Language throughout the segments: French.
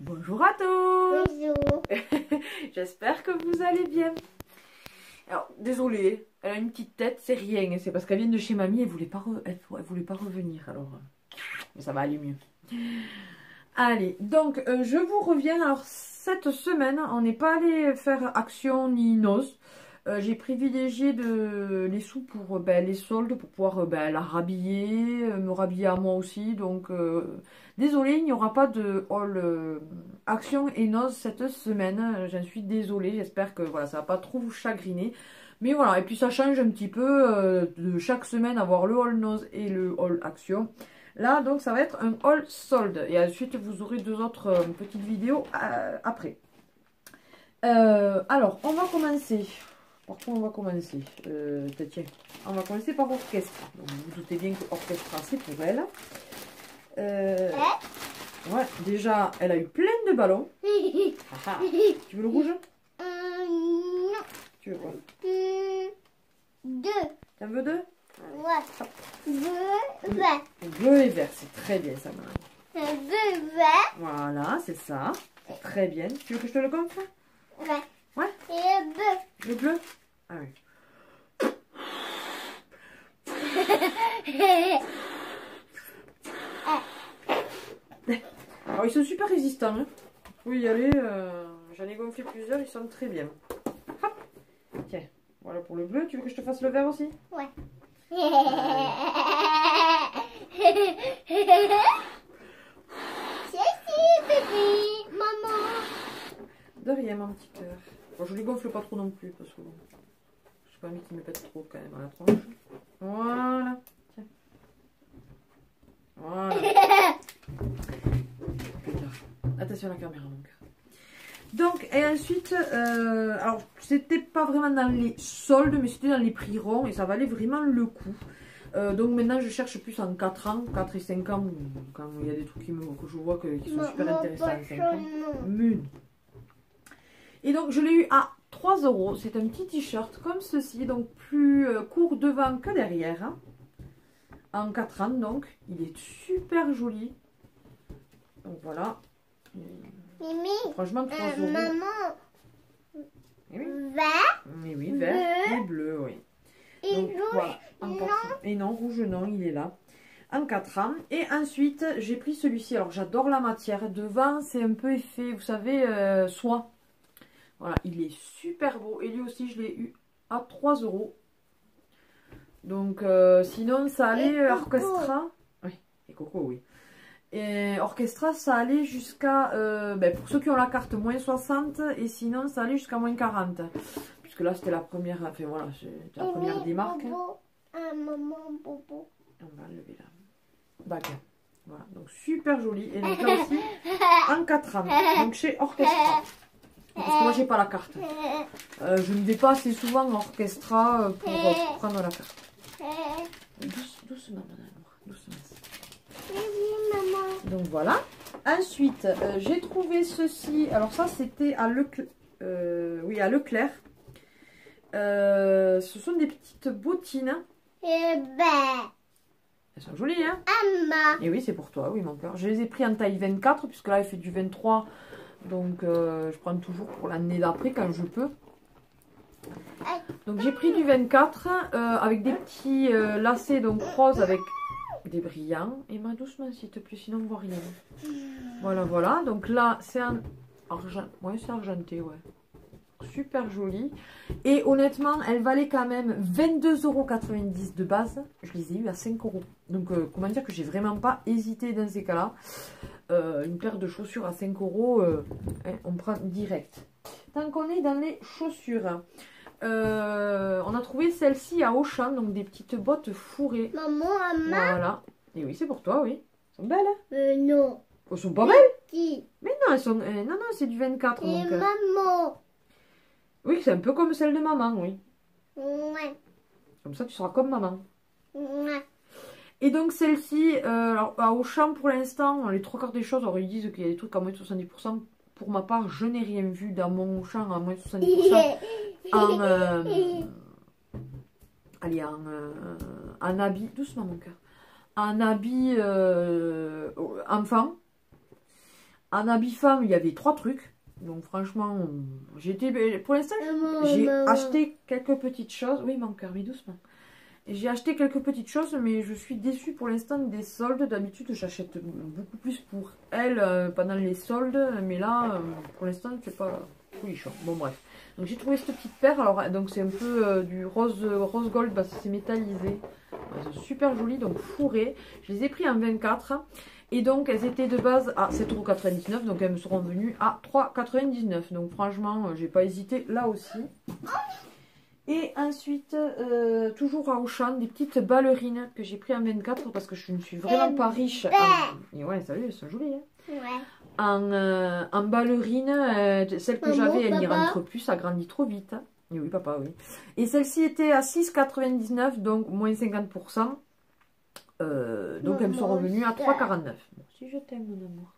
Bonjour à tous. Bonjour. J'espère que vous allez bien. Alors, désolée, elle a une petite tête, c'est rien. C'est parce qu'elle vient de chez mamie, elle voulait pas revenir. Alors, mais ça va aller mieux. Allez, donc, je vous reviens. Alors, cette semaine, on n'est pas allé faire Action ni noces. J'ai privilégié les sous pour les soldes, pour pouvoir la rhabiller, me rhabiller à moi aussi. Donc, désolée, il n'y aura pas de haul Action et noces cette semaine. J'en suis désolée, j'espère que voilà, ça va pas trop vous chagriner. Mais voilà, et puis ça change un petit peu de chaque semaine avoir le haul noces et le haul Action. Là, donc, ça va être un haul solde. Et ensuite, vous aurez deux autres petites vidéos après. Alors, on va commencer. Par quoi on va commencer tiens, on va commencer par Orchestra. Donc, vous vous doutez bien que Orchestra, c'est pour elle. Ouais, déjà, elle a eu plein de ballons. Tu veux le rouge? Non. Tu veux quoi? Deux. T'en veux deux? Ouais. Bleu, vert. Bleu et vert, c'est très bien ça, maman. Bleu, vert. Voilà, c'est ça. C'est très bien. Tu veux que je te le gonfle? Ouais. Ouais. Et le bleu. Le bleu? Ah oui. Alors, ils sont super résistants. Hein. Faut y aller. J'en ai gonflé plusieurs, ils sont très bien. Hop. Tiens, voilà pour le bleu. Tu veux que je te fasse le vert aussi? Ouais. C'est bébé, maman. De rien, mon petit cœur. Bon, je les gonfle pas trop non plus parce que j'ai pas envie qu'ils me pètent trop quand même à la tronche. Voilà. Tiens. Voilà. Attention à la caméra, mon cœur. Donc, et ensuite, alors, c'était pas vraiment dans les soldes, mais c'était dans les prix ronds et ça valait vraiment le coup. Donc maintenant, je cherche plus en 4 ans, 4 et 5 ans, quand il y a des trucs que je vois qui sont super intéressants en 5 ans. Et donc, je l'ai eu à 3 €. C'est un petit t-shirt comme ceci, donc plus court devant que derrière. Hein. En 4 ans, donc. Il est super joli. Donc voilà. Mimi. Franchement, 3 €. Maman. Et oui. Vert. Mais oui, vert et bleu, oui. Et Donc, rouge. voilà, Non. et non, rouge non, il est là. En 4 ans. Et ensuite, j'ai pris celui-ci. Alors, j'adore la matière. Devant, c'est un peu effet, vous savez, soie. Voilà, il est super beau. Et lui aussi, je l'ai eu à 3 €. Donc, sinon, ça allait Orchestra. Oui, et Coco, oui. Et Orchestra, ça allait jusqu'à, pour ceux qui ont la carte, moins 60. Et sinon, ça allait jusqu'à moins 40. Puisque là, c'était la première, enfin voilà, c'était la première des marques. Maman, bobo. On va enlever la bague. Voilà, donc super joli. Et donc là aussi, en 4 ans. Donc chez Orchestra. Parce que moi, j'ai pas la carte. Je ne vais pas assez souvent à Orchestra pour prendre la carte. Doucement, madame. Doucement. Oui, maman. Donc voilà. Ensuite, j'ai trouvé ceci. Alors ça, c'était à Leclerc. Oui, à Leclerc. Ce sont des petites bottines. Et ben. Elles sont jolies, hein? Maman. Et oui, c'est pour toi, oui, mon cœur. Je les ai pris en taille 24, puisque là, il fait du 23. Donc, je prends toujours pour l'année d'après, quand je peux. Donc, j'ai pris du 24, avec des petits lacets, donc roses, avec des brillants. Et main doucement, s'il te plaît, sinon on ne voit rien. Voilà, voilà. Donc là, c'est un argent. Ouais, c'est argenté, ouais. Super joli. Et honnêtement, elle valait quand même 22,90 € de base. Je les ai eu à 5 €. Donc, comment dire que j'ai vraiment pas hésité dans ces cas-là. Une paire de chaussures à 5 €, on prend direct. Tant qu'on est dans les chaussures, on a trouvé celle-ci à Auchan, donc des petites bottes fourrées. Maman, Voilà. Et oui, c'est pour toi, oui. Elles sont belles, hein? non. Elles sont pas belles? Qui? Mais non, elles sont... non, non, c'est du 24, Et mon cœur. maman. Oui, c'est un peu comme celle de maman, oui. Ouais. Comme ça, tu seras comme maman. Ouais. Et donc, celle-ci, alors, à Auchan, pour l'instant, les 3 quarts des choses, alors ils disent qu'il y a des trucs à moins de 70%. Pour ma part, je n'ai rien vu dans mon Auchan à moins de 70%. Allez, en habit, doucement mon cœur, en habit enfant. En habit femme, il y avait 3 trucs. Donc franchement, pour l'instant, j'ai acheté quelques petites choses. Oui, mon cœur, mais doucement. J'ai acheté quelques petites choses, mais je suis déçue pour l'instant des soldes. D'habitude, j'achète beaucoup plus pour elle pendant les soldes. Mais là, pour l'instant, c'est pas folichon. Bon, bref. Donc j'ai trouvé cette petite paire. Alors, donc c'est un peu du rose gold, parce que c'est métallisé. C'est super joli, donc fourré. Je les ai pris en 24. Et donc, elles étaient de base à 7,99 €. Donc, elles me seront venues à 3,99 €. Donc, franchement, j'ai pas hésité là aussi. Et ensuite, toujours à Auchan, des petites ballerines que j'ai pris en 24 parce que je ne suis vraiment pas riche. Et ouais, salut, elles sont jolies. Hein. Ouais. En ballerines, celle que j'avais, elle n'y rentre plus, ça grandit trop vite. Hein. Et oui, papa, oui. Et celle-ci était à 6,99 €, donc moins 50%. Donc elles me sont revenues à 3,49 €. Bon, si je t'aime, mon amour.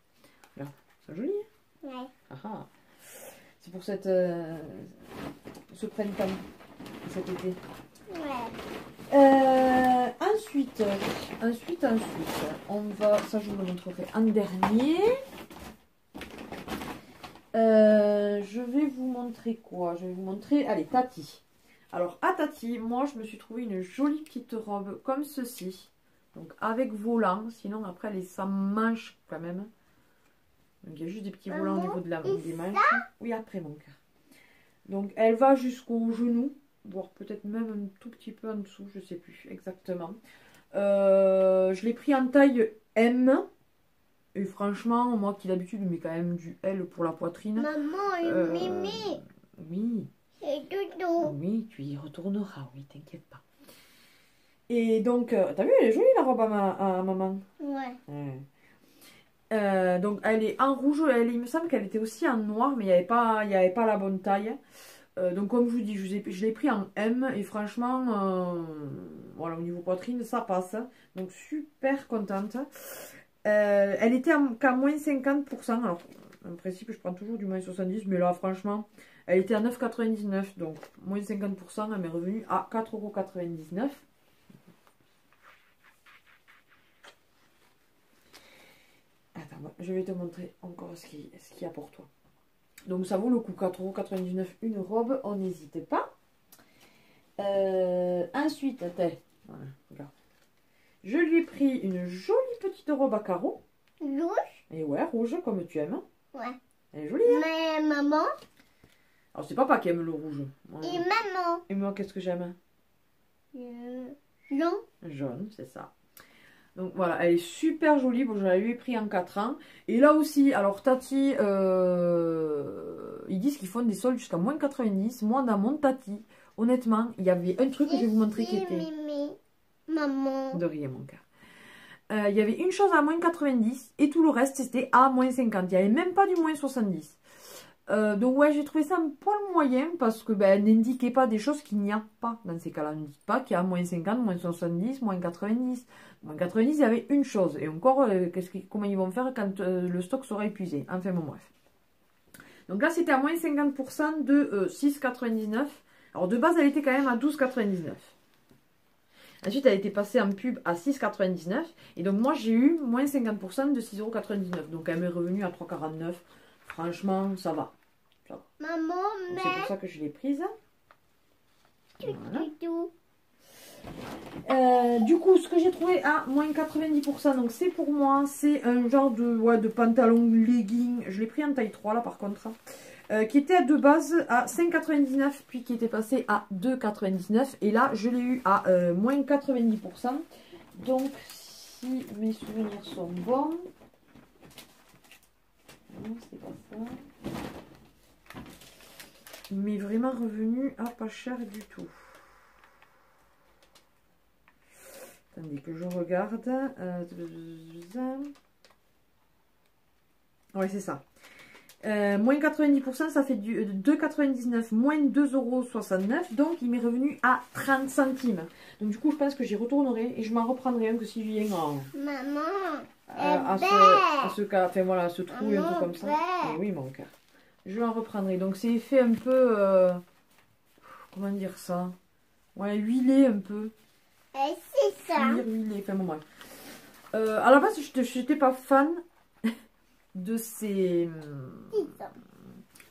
Regarde, c'est joli. Ouais. Ah, c'est pour ce printemps, cet été. Ouais. Ensuite, on va, ça je vous le montrerai en dernier. Je vais vous montrer quoi? Je vais vous montrer, allez, Tati. Alors à Tati, moi je me suis trouvé une jolie petite robe comme ceci. Donc avec volant, sinon après elle est sans manche quand même. Donc il y a juste des petits volants au niveau de des manches. Oui, après mon cœur. Donc elle va jusqu'au genou, voire peut-être même un tout petit peu en dessous, je sais plus exactement. Je l'ai pris en taille M. Et franchement, moi qui d'habitude mets quand même du L pour la poitrine. Maman, Mimi. Oui. C'est doudou. Oui, tu y retourneras, oui, t'inquiète pas. Et donc, t'as vu, elle est jolie la robe à maman. Ouais. Donc, elle est en rouge. Il me semble qu'elle était aussi en noir, mais il n'y avait pas la bonne taille. Donc, comme je vous dis, je l'ai pris en M. Et franchement, voilà, au niveau poitrine, ça passe. Donc, super contente. Elle était qu'à moins 50%. Alors, en principe, je prends toujours du moins 70. Mais là, franchement, elle était à 9,99 €. Donc, moins 50%, elle m'est revenue à 4,99 €. Attends, je vais te montrer encore ce qu'il y a pour toi. Donc ça vaut le coup, 4,99 € une robe, on n'hésite pas. Ensuite, attends, voilà, regarde. Je lui ai pris une jolie petite robe à carreaux. Rouge? Et ouais, rouge comme tu aimes. Ouais. Elle est jolie. Hein? Mais maman? Alors c'est papa qui aime le rouge. Ouais. Et maman? Et moi, qu'est-ce que j'aime? Non? Jaune, c'est ça. Donc voilà, elle est super jolie. Bon, je la lui ai pris en 4 ans. Et là aussi, alors Tati, ils disent qu'ils font des soldes jusqu'à moins 90. Moi, dans mon Tati, honnêtement, il y avait un truc que je vais vous montrer qui était... Mimi. Maman. De rien, mon cœur. Il y avait une chose à moins 90 et tout le reste, c'était à moins 50. Il n'y avait même pas du moins 70. Donc ouais, j'ai trouvé ça un poil moyen parce que ben, n'indiquait pas des choses qu'il n'y a pas. Dans ces cas-là, on ne dit pas qu'il y a moins 50, moins 70, moins 90. Moins 90, il y avait une chose. Et encore, comment ils vont faire quand le stock sera épuisé? Enfin bon, bref. Donc là, c'était à moins 50% de 6,99. Alors de base, elle était quand même à 12,99. Ensuite, elle était passée en pub à 6,99. Et donc moi, j'ai eu moins 50% de 6,99 €. Donc elle m'est revenue à 3,49 €. Franchement, ça va. Maman, mais... C'est pour ça que je l'ai prise. Voilà. Du coup, ce que j'ai trouvé à moins 90%, donc c'est pour moi, c'est un genre de pantalon legging. Je l'ai pris en taille 3 là par contre. Qui était de base à 5,99 €, puis qui était passé à 2,99 €. Et là, je l'ai eu à moins 90%. Donc, si mes souvenirs sont bons... Non, c'est pas ça. Mais vraiment revenu à pas cher du tout. Attendez que je regarde. Ouais, c'est ça. Moins 90%, ça fait du 2,99 moins 2,69 €. Donc, il m'est revenu à 30 centimes. Donc, du coup, je pense que j'y retournerai et je m'en reprendrai un que si je viens en... Maman, à ce cas, enfin voilà, à ce trou et un truc comme ça. Et oui, mon cœur. Je en reprendrai. Donc, c'est fait un peu... comment dire ça? Ouais, huilé un peu. c'est ça. Huilé, enfin bon, bref. À la base, je n'étais pas fan de ces...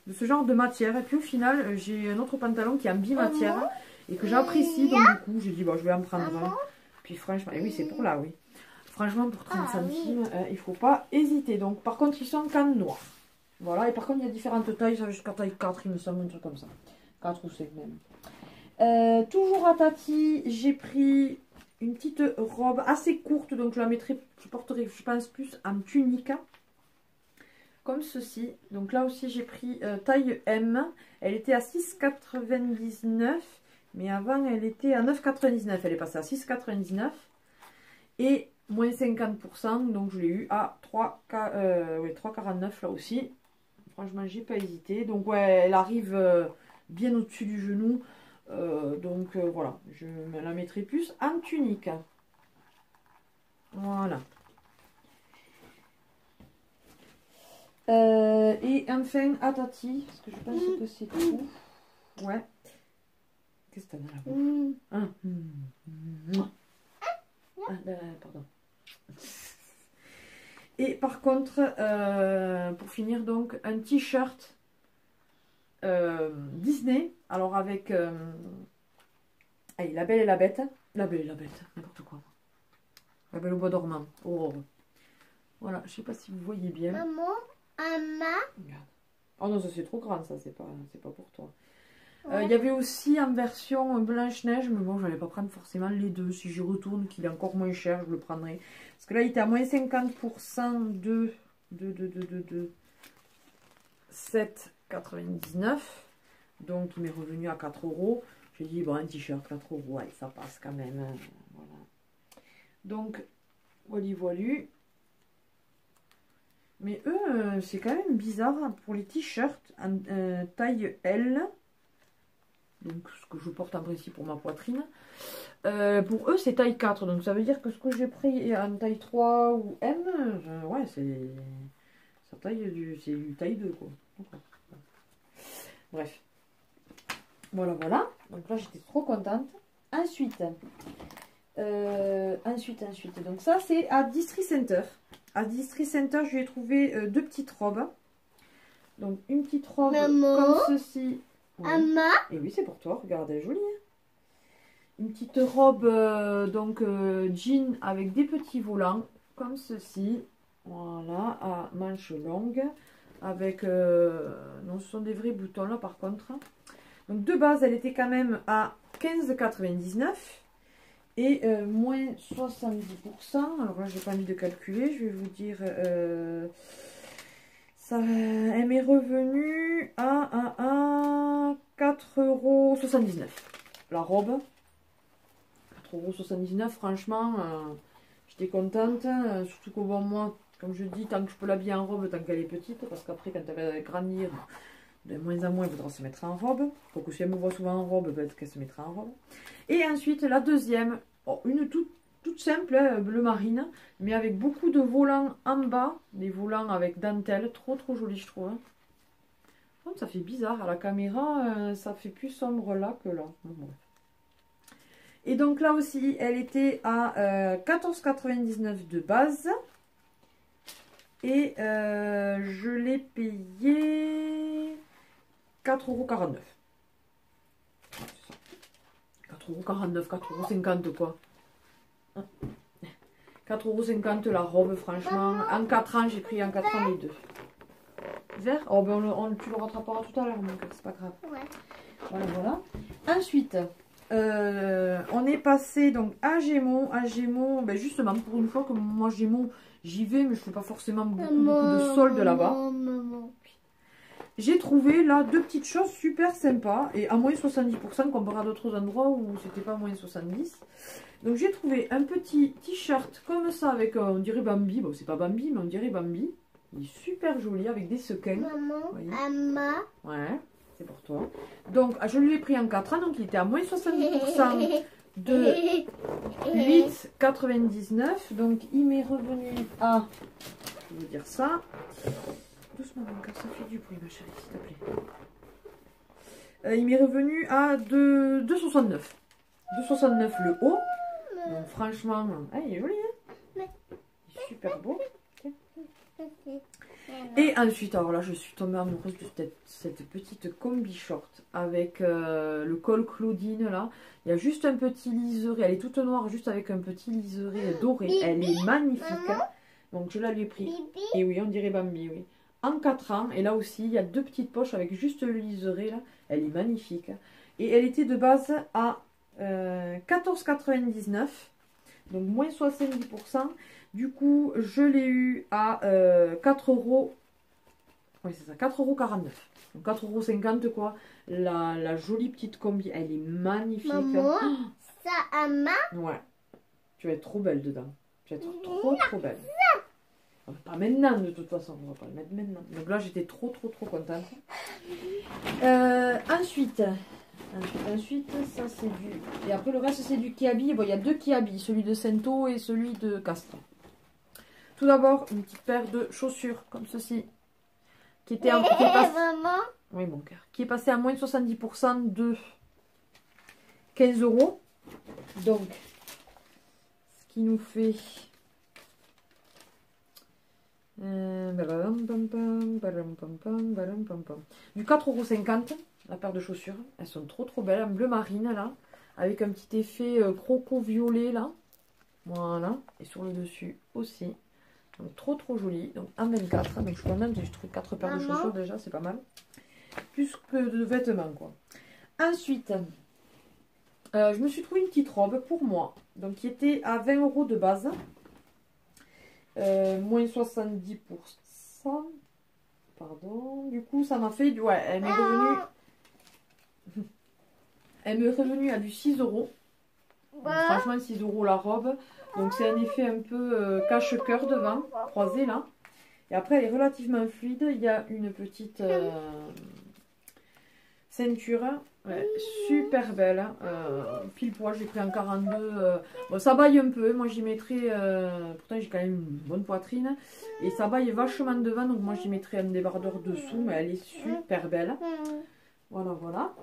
de ce genre de matière. Et puis au final, j'ai un autre pantalon qui est en bi-matière et que j'apprécie. Donc du coup, j'ai dit, bon, je vais en prendre un. Puis franchement, et oui, c'est pour là, oui. Franchement, pour 30 centimes, il ne faut pas hésiter. Donc par contre, ils sont en canne noire. Voilà, et par contre, il y a différentes tailles. Ça va jusqu'à taille 4, il me semble, un truc comme ça. 4 ou 5 même. Toujours à Tati, j'ai pris une petite robe assez courte. Donc je la mettrai, je porterai, je pense, plus en tunique. Comme ceci. Donc là aussi j'ai pris taille M. Elle était à 6,99. Mais avant elle était à 9,99. Elle est passée à 6,99. Et moins 50%. Donc je l'ai eu à 3,49 là aussi. Franchement j'ai pas hésité. Donc ouais, elle arrive bien au-dessus du genou. Donc voilà. Je me la mettrai plus en tunique. Voilà. Et enfin à Tati, parce que je pense que c'est tout. Ouais. Qu'est-ce que t'as dans la bouche? Pardon. Et par contre, pour finir donc, un t-shirt Disney. Alors avec allez, La Belle et la Bête. La Belle et la Bête, n'importe quoi. La Belle au bois dormant. Oh. Voilà, je sais pas si vous voyez bien. Maman, Regarde. Oh non, ça c'est trop grand, ça c'est pas pour toi. Il y avait aussi en version Blanche-Neige, mais bon, je n'allais pas prendre forcément les deux. Si je retourne, qu'il est encore moins cher, je le prendrai. Parce que là, il était à moins 50% de 7,99. Donc, il m'est revenu à 4 €. J'ai dit, bon, un t-shirt, 4 €, ouais, ça passe quand même. Voilà. Donc, voilà. Mais eux, c'est quand même bizarre pour les t-shirts en taille L. Donc ce que je porte en principe pour ma poitrine. Pour eux, c'est taille 4. Donc ça veut dire que ce que j'ai pris en taille 3 ou M, ouais, c'est du taille 2, quoi. Bref. Voilà. Donc là, j'étais trop contente. Ensuite. Donc ça, c'est à Distri Center. À Distri Center, je lui ai trouvé deux petites robes. Donc une petite robe comme ceci. Oui. Et oui, c'est pour toi. Regarde, elle est jolie. Hein, une petite robe jean avec des petits volants comme ceci. Voilà, à manches longues. Avec... non, ce sont des vrais boutons là par contre. Donc de base, elle était quand même à 15,99. Et moins 70%. Alors là, j'ai pas envie de calculer. Je vais vous dire... elle m'est revenue à 4,79 €. La robe. 4,79 €. Franchement, j'étais contente. Surtout qu'au bon, moi, comme je dis, tant que je peux l'habiller en robe, tant qu'elle est petite. Parce qu'après, quand elle va grandir, de moins en moins, elle voudra se mettre en robe. Donc si elle me voit souvent en robe, peut-être qu'elle se mettra en robe. Et ensuite, la deuxième, une toute simple, bleu marine, mais avec beaucoup de volants en bas, des volants avec dentelle, trop joli je trouve. Donc, ça fait bizarre, à la caméra, ça fait plus sombre là que là. Bon. Et donc là aussi, elle était à 14,99 € de base. Et je l'ai payé 4,49 €. 4,49 €, 4,50 € quoi. 4,50 € la robe, franchement. En 4 ans, j'ai pris en 4 ans les deux. Vert. Oh ben tu le rattraperas tout à l'heure, donc c'est pas grave. Ouais. Voilà. Ensuite, on est passé donc à Gémeaux. Ben justement, pour une fois que moi Gémeaux, j'y vais, mais je fais pas forcément beaucoup de soldes là-bas. J'ai trouvé là deux petites choses super sympas et à moins 70% comparé à d'autres endroits où c'était pas moins 70. Donc j'ai trouvé un petit t-shirt comme ça avec, on dirait Bambi. Bon, c'est pas Bambi, mais on dirait Bambi. Il est super joli avec des sequins. Maman, ouais, c'est pour toi. Donc je lui ai pris en 4 ans, donc il était à moins 70% de 8,99. Donc il m'est revenu à, je vais vous dire ça. Doucement, car ça fait du bruit, ma chérie, s'il te plaît. Il m'est revenu à 2,69. 2,69 le haut. Donc, franchement, il est joli, hein, il est super beau. Et ensuite, alors là, je suis tombée amoureuse de cette petite combi short avec le col Claudine là. Il y a juste un petit liseré, elle est toute noire, juste avec un petit liseré doré. Elle est magnifique. Donc je la lui ai pris. Et oui, on dirait Bambi, oui. En 4 ans. Et là aussi, il y a 2 petites poches avec juste le liseré là. Elle est magnifique. Et elle était de base à 14,99. Donc moins 70%. Du coup, je l'ai eu à 4 euros. Oui, c'est ça, 4,49 €. Donc 4,50 € quoi. La jolie petite combi, elle est magnifique. Maman, ça a ma. Ouais. Tu vas être trop belle dedans. Tu vas être trop belle. Pas maintenant de toute façon, on va pas le mettre maintenant. Donc là, j'étais trop contente. Ensuite, ça c'est du... Et après le reste c'est du Kiabi. Bon, il y a 2 Kiabi, celui de Sento et celui de Castres. Tout d'abord, une petite paire de chaussures comme ceci. Qui était en... Maman. Oui, mon cœur. Qui est passé à moins de 70% de 15 €. Donc, ce qui nous fait... du 4,50 € la paire de chaussures. Elles sont trop belles, en bleu marine là, avec un petit effet croco violet là. Voilà, et sur le dessus aussi. Donc trop joli. Donc en 24, donc je suis contente, j'ai trouvé 4 paires de chaussures déjà, c'est pas mal. Plus que de vêtements quoi. Ensuite, je me suis trouvé une petite robe pour moi, donc qui était à 20 € de base. Moins 70%. Pardon. Du coup, ça m'a fait... Ouais, elle m'est revenue... Elle m'est revenue à du 6 €. Donc, franchement, 6 € la robe. Donc, c'est un effet un peu cache-cœur devant, croisé là. Et après, elle est relativement fluide. Il y a une petite ceinture. Ouais, super belle. Pile poil, j'ai pris en 42. Bon, ça baille un peu. Moi, j'y mettrais... pourtant, j'ai quand même une bonne poitrine. Et ça baille vachement devant. Donc, moi, j'y mettrais un débardeur dessous. Mais elle est super belle. Voilà.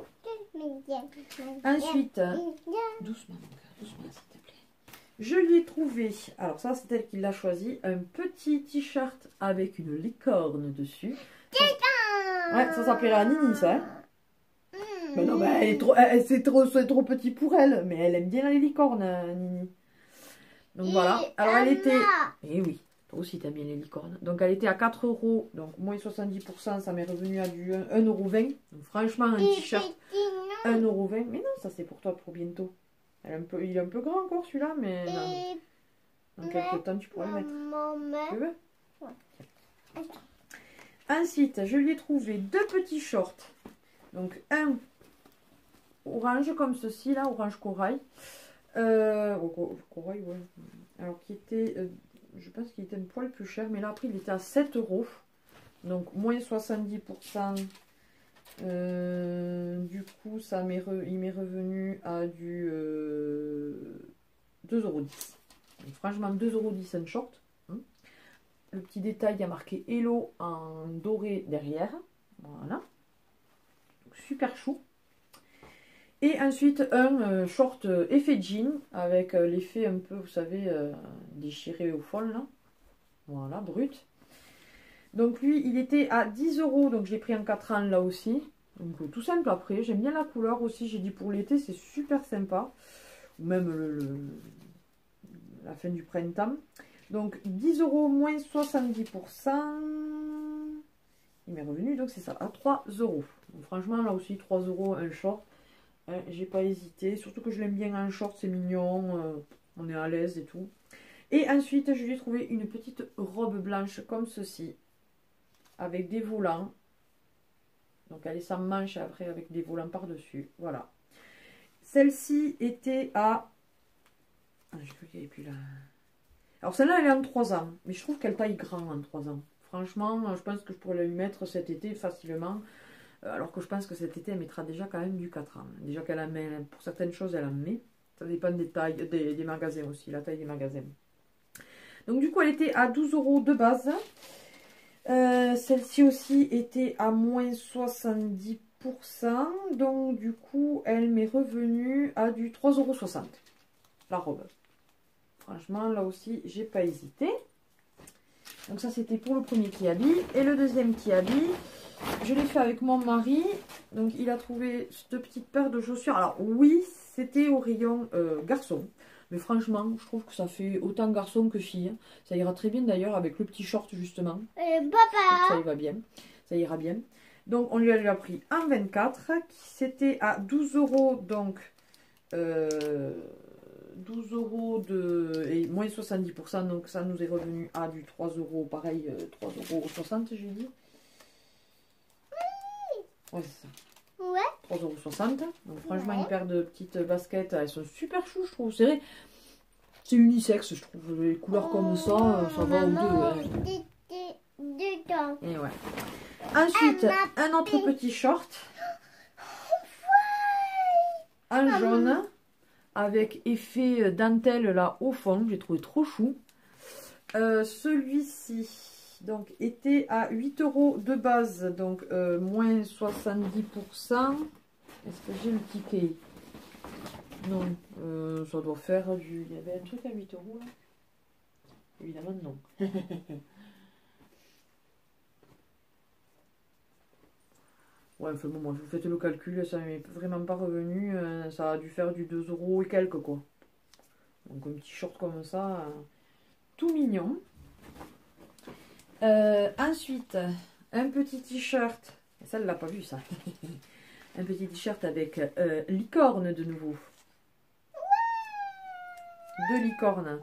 Ensuite, doucement, mon cœur, doucement, s'il te plaît. Je lui ai trouvé, alors ça, c'est elle qui l'a choisi, un petit t-shirt avec une licorne dessus. Ouais, ça s'appellerait la Nini, ça, hein. Mais non, mais elle est trop, c'est trop petit pour elle. Mais elle aime bien les licornes, Nini. Donc voilà. Alors elle était... Eh oui, toi aussi t'aimes bien les licornes. Donc elle était à 4 €. Donc moins 70%, ça m'est revenu à du 1,20 €. Donc franchement, un t-shirt, 1,20 €. Mais non, ça c'est pour toi pour bientôt. Il est un peu grand encore celui-là, mais dans quelques temps tu pourras le mettre. Tu veux? Ouais. Ensuite, je lui ai trouvé 2 petits shorts. Donc un orange comme ceci là, orange corail. Corail, ouais. Alors qui était, je pense qu'il était un poil plus cher, mais là après il était à 7 €. Donc moins 70%. Du coup, il m'est revenu à du 2,10 €. Donc, franchement, 2,10 € un short. Le petit détail, il y a marqué Hello en doré derrière. Voilà. Donc, super chou. Et ensuite, un short effet jean avec l'effet un peu, vous savez, déchiré au fond là. Voilà, brut. Donc lui, il était à 10 €, donc je l'ai pris en 4 ans là aussi. Donc tout simple après, j'aime bien la couleur aussi, j'ai dit pour l'été, c'est super sympa. Ou même la fin du printemps. Donc 10 € moins 70%. Il m'est revenu, donc c'est ça, à 3 €. Donc, franchement, là aussi, 3 € un short. J'ai pas hésité, surtout que je l'aime bien en short, c'est mignon, on est à l'aise et tout. Et ensuite, je lui ai trouvé une petite robe blanche comme ceci. Avec des volants. Donc elle est sans manche après avec des volants par-dessus. Voilà. Celle-ci était à... Ah, j'ai cru qu'il n'y avait plus là. Alors celle-là, elle est en 3 ans. Mais je trouve qu'elle taille grand en 3 ans. Franchement, je pense que je pourrais la lui mettre cet été facilement. Alors que je pense que cet été, elle mettra déjà quand même du 4 ans. Déjà qu'elle en met, pour certaines choses, elle en met. Ça dépend des tailles, des magasins aussi, la taille des magasins. Donc du coup, elle était à 12 € de base. Celle-ci aussi était à moins 70%. Donc du coup, elle m'est revenue à du 3,60 € la robe. Franchement, là aussi, j'ai pas hésité. Donc ça c'était pour le premier Kiabi. Et le deuxième Kiabi, je l'ai fait avec mon mari. Donc il a trouvé cette petite paire de chaussures. Alors oui, c'était au rayon garçon. Mais franchement, je trouve que ça fait autant garçon que fille. Ça ira très bien d'ailleurs avec le petit short justement. Papa. Ça y va bien. Ça ira bien. Donc on lui a pris un 24. C'était à 12 €. Donc 12 € et moins 70%. Donc ça nous est revenu à du 3 €. Pareil, 3,60 €, j'ai dit. Ouais, c'est ça. Ouais. 3,60 €. Donc franchement, une paire de petites baskets, elles sont super chou, je trouve. C'est vrai, c'est unisexe, je trouve. Les couleurs comme ça, ça va aux deux. Hein. Et ouais. Ensuite, un autre petit short. Un jaune. Avec effet dentelle là au fond. J'ai trouvé trop chou. Celui-ci. Donc, était à 8 € de base, donc moins 70%. Est-ce que j'ai le ticket? Non, ça doit faire du... Il y avait un truc à 8 € là? Évidemment, non. Ouais, enfin bon, moi, vous faites le calcul, ça m'est vraiment pas revenu. Ça a dû faire du 2 € et quelques, quoi. Donc, un petit short comme ça, tout mignon. Ensuite, un petit t-shirt. Ça, elle l'a pas vu, ça. Un petit t-shirt avec licorne de nouveau. Deux licornes.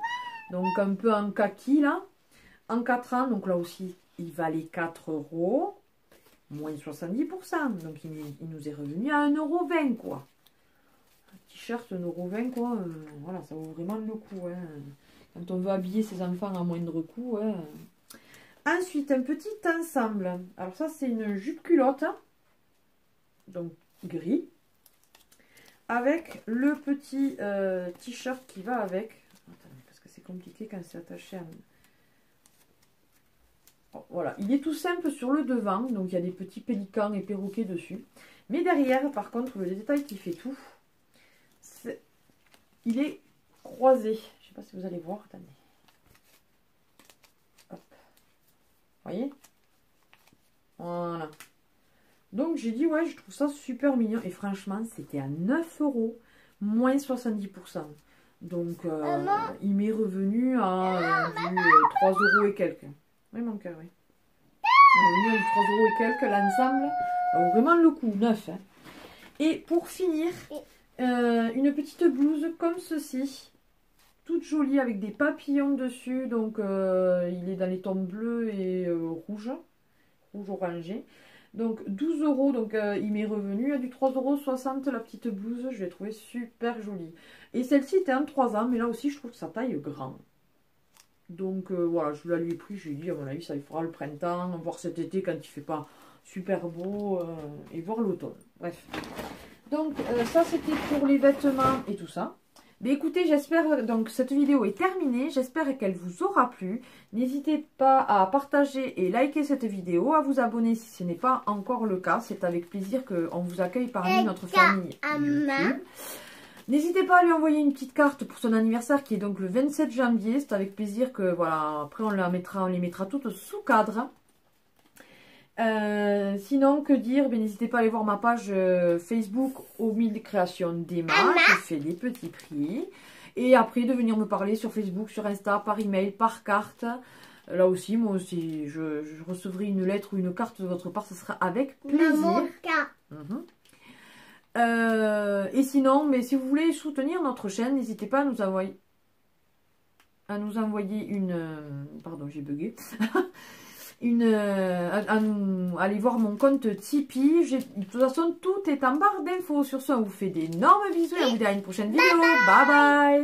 Donc, un peu en kaki, là. En 4 ans. Donc, là aussi, il valait 4 €. Moins 70%. Donc, il nous est revenu à 1,20 €, quoi. Un t-shirt, 1,20 €, quoi. Voilà, ça vaut vraiment le coup. Hein. Quand on veut habiller ses enfants à moindre coût, hein. Ensuite, un petit ensemble. Alors ça, c'est une jupe culotte. Donc, gris. Avec le petit t-shirt qui va avec. Attendez, parce que c'est compliqué quand c'est attaché à... Oh, voilà, il est tout simple sur le devant. Donc, il y a des petits pélicans et perroquets dessus. Mais derrière, par contre, le détail qui fait tout, il est croisé. Je ne sais pas si vous allez voir. Attendez. Voyez, voilà. Donc j'ai dit ouais, je trouve ça super mignon. Et franchement, c'était à 9 €, moins 70%. Donc il m'est revenu à du 3 € et quelques. Oui, mon cœur, oui. Il m'est revenu à du 3 € et quelques l'ensemble. Vraiment le coup, neuf. Hein. Et pour finir, une petite blouse comme ceci. Toute jolie avec des papillons dessus. Donc il est dans les tons bleus et rouge orangé. Donc 12 €. Donc il m'est revenu à du 3,60 € la petite blouse. Je l'ai trouvée super jolie. Et celle-ci était en 3 ans. Mais là aussi je trouve que sa taille grand. Donc voilà, je la lui ai pris. Je lui ai dit à mon avis ça il fera le printemps. Voir cet été quand il fait pas super beau. Et voir l'automne. Bref. Donc ça c'était pour les vêtements et tout ça. Mais écoutez, j'espère donc cette vidéo est terminée, j'espère qu'elle vous aura plu. N'hésitez pas à partager et liker cette vidéo, à vous abonner si ce n'est pas encore le cas. C'est avec plaisir qu'on vous accueille parmi notre famille YouTube. N'hésitez pas à lui envoyer une petite carte pour son anniversaire qui est donc le 27 janvier. C'est avec plaisir que voilà, après on les mettra toutes sous cadre. Sinon, que dire, n'hésitez pas à aller voir ma page Facebook au 1000 créations d'Emma. Je fais des petits prix. Et après, de venir me parler sur Facebook, sur Insta, par email, par carte. Là aussi, moi aussi, je recevrai une lettre ou une carte de votre part. Ce sera avec plaisir. Et sinon, mais si vous voulez soutenir notre chaîne, n'hésitez pas à nous envoyer une... pardon, j'ai bugué. Allez voir mon compte Tipeee. De toute façon, tout est en barre d'infos. Sur ce, on vous fait d'énormes bisous et on vous dit à une prochaine vidéo. Bye bye.